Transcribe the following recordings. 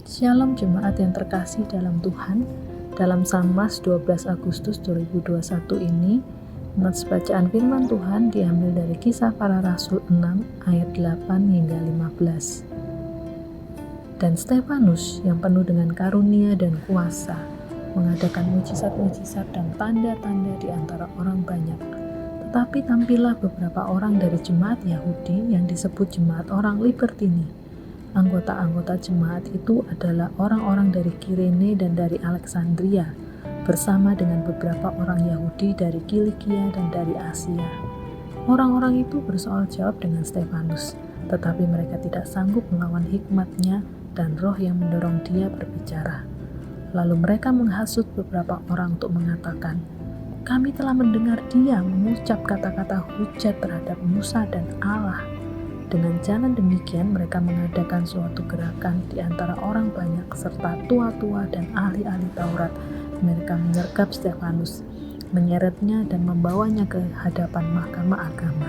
Shalom jemaat yang terkasih dalam Tuhan. Dalam Samas 12 Agustus 2021 ini, nats bacaan firman Tuhan diambil dari Kisah Para Rasul 6 ayat 8 hingga 15. Dan Stefanus yang penuh dengan karunia dan kuasa mengadakan mujizat-mujizat dan tanda-tanda di antara orang banyak. Tetapi tampillah beberapa orang dari jemaat Yahudi yang disebut jemaat orang Libertini. Anggota-anggota jemaat itu adalah orang-orang dari Kirene dan dari Alexandria, bersama dengan beberapa orang Yahudi dari Kilikia dan dari Asia. Orang-orang itu bersoal jawab dengan Stefanus, tetapi mereka tidak sanggup melawan hikmatnya dan roh yang mendorong dia berbicara. Lalu mereka menghasut beberapa orang untuk mengatakan, "Kami telah mendengar dia mengucap kata-kata hujat terhadap Musa dan Allah." Dengan jalan demikian mereka mengadakan suatu gerakan di antara orang banyak serta tua-tua dan ahli-ahli Taurat. Mereka menyergap Stefanus, menyeretnya dan membawanya ke hadapan mahkamah agama.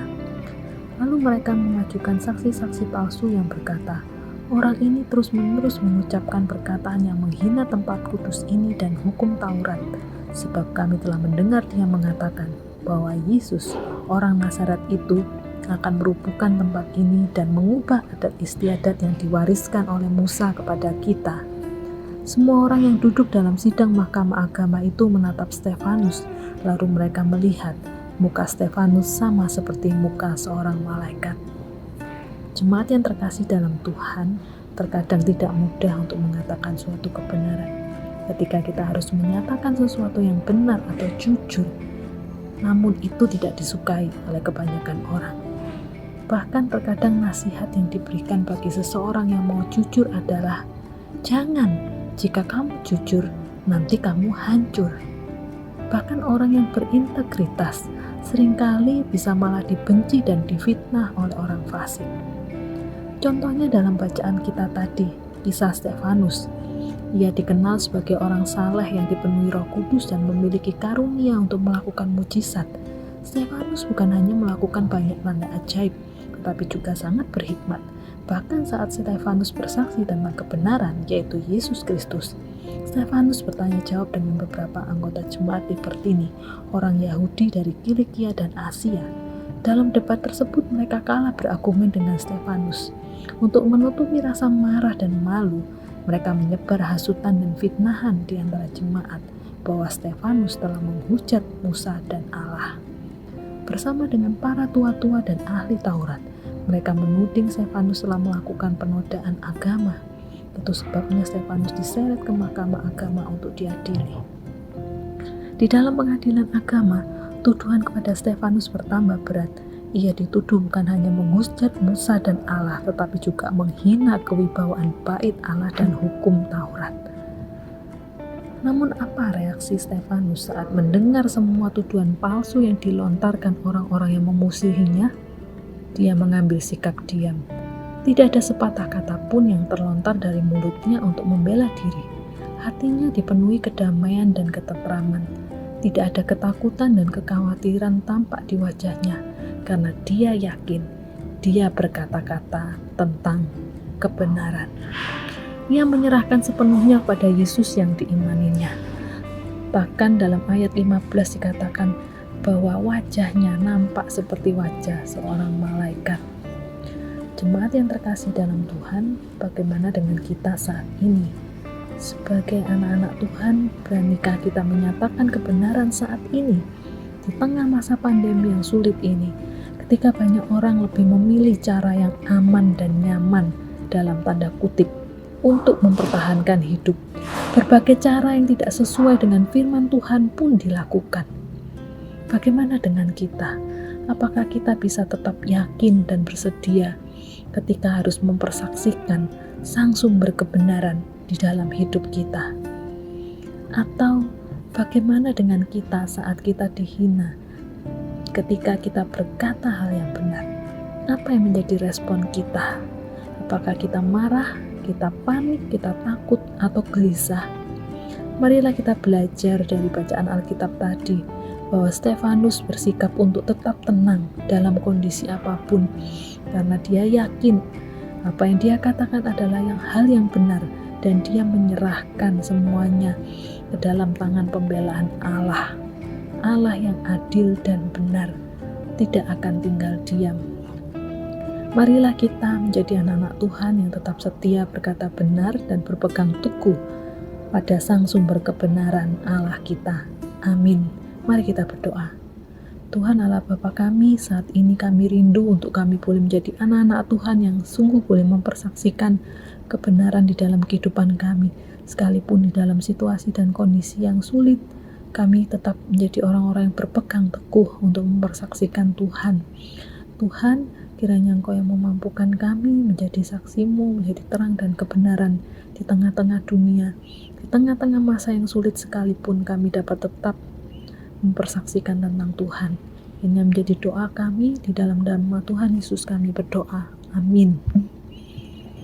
Lalu mereka mengajukan saksi-saksi palsu yang berkata, "Orang ini terus-menerus mengucapkan perkataan yang menghina tempat kudus ini dan hukum Taurat, sebab kami telah mendengar dia mengatakan bahwa Yesus, orang Nazaret itu, akan merubuhkan tempat ini dan mengubah adat istiadat yang diwariskan oleh Musa kepada kita." Semua orang yang duduk dalam sidang mahkamah agama itu menatap Stefanus, lalu mereka melihat muka Stefanus sama seperti muka seorang malaikat. Jemaat yang terkasih dalam Tuhan, terkadang tidak mudah untuk mengatakan suatu kebenaran. Ketika kita harus menyatakan sesuatu yang benar atau jujur, namun itu tidak disukai oleh kebanyakan orang. Bahkan terkadang nasihat yang diberikan bagi seseorang yang mau jujur adalah, "Jangan, jika kamu jujur, nanti kamu hancur." Bahkan orang yang berintegritas seringkali bisa malah dibenci dan difitnah oleh orang fasik. Contohnya dalam bacaan kita tadi, kisah Stefanus. Ia dikenal sebagai orang saleh yang dipenuhi Roh Kudus dan memiliki karunia untuk melakukan mujizat. Stefanus bukan hanya melakukan banyak tanda ajaib, tetapi juga sangat berhikmat. Bahkan saat Stefanus bersaksi tentang kebenaran, yaitu Yesus Kristus, Stefanus bertanya jawab dengan beberapa anggota jemaat Libertini, orang Yahudi dari Kilikia dan Asia. Dalam debat tersebut mereka kalah berargumen dengan Stefanus. Untuk menutupi rasa marah dan malu, mereka menyebar hasutan dan fitnahan di antara jemaat bahwa Stefanus telah menghujat Musa dan Allah. Bersama dengan para tua-tua dan ahli Taurat, mereka menuding Stefanus telah melakukan penodaan agama. Itu sebabnya Stefanus diseret ke mahkamah agama untuk diadili. Di dalam pengadilan agama, tuduhan kepada Stefanus bertambah berat. Ia dituduh bukan hanya menghujat Musa dan Allah, tetapi juga menghina kewibawaan bait Allah dan hukum Taurat. Namun apa reaksi Stefanus saat mendengar semua tuduhan palsu yang dilontarkan orang-orang yang memusuhinya? Dia mengambil sikap diam. Tidak ada sepatah kata pun yang terlontar dari mulutnya untuk membela diri. Hatinya dipenuhi kedamaian dan ketentraman. Tidak ada ketakutan dan kekhawatiran tampak di wajahnya, karena dia yakin dia berkata-kata tentang kebenaran. Ia menyerahkan sepenuhnya pada Yesus yang diimaninya. Bahkan dalam ayat 15 dikatakan bahwa wajahnya nampak seperti wajah seorang malaikat. Jemaat yang terkasih dalam Tuhan, bagaimana dengan kita saat ini? Sebagai anak-anak Tuhan, beranikah kita menyatakan kebenaran saat ini? Di tengah masa pandemi yang sulit ini, ketika banyak orang lebih memilih cara yang aman dan nyaman dalam tanda kutip untuk mempertahankan hidup, berbagai cara yang tidak sesuai dengan firman Tuhan pun dilakukan. Bagaimana dengan kita? Apakah kita bisa tetap yakin dan bersedia ketika harus mempersaksikan sang sumber kebenaran di dalam hidup kita? Atau bagaimana dengan kita saat kita dihina, ketika kita berkata hal yang benar? Apa yang menjadi respon kita? Apakah kita marah, kita panik, kita takut, atau gelisah? Marilah kita belajar dari bacaan Alkitab tadi, bahwa Stefanus bersikap untuk tetap tenang dalam kondisi apapun, karena dia yakin apa yang dia katakan adalah hal yang benar dan dia menyerahkan semuanya ke dalam tangan pembelaan Allah. Allah yang adil dan benar tidak akan tinggal diam. Marilah kita menjadi anak-anak Tuhan yang tetap setia berkata benar dan berpegang teguh pada Sang Sumber kebenaran Allah kita. Amin. Mari kita berdoa. Tuhan Allah Bapa kami, saat ini kami rindu untuk kami boleh menjadi anak-anak Tuhan yang sungguh boleh mempersaksikan kebenaran di dalam kehidupan kami. Sekalipun di dalam situasi dan kondisi yang sulit, kami tetap menjadi orang-orang yang berpegang teguh untuk mempersaksikan Tuhan. Tuhan, kiranya Engkau yang memampukan kami menjadi saksi-Mu, menjadi terang dan kebenaran di tengah-tengah dunia. Di tengah-tengah masa yang sulit sekalipun kami dapat tetap mempersaksikan tentang Tuhan. Ini menjadi doa kami, di dalam nama Tuhan Yesus kami berdoa. Amin.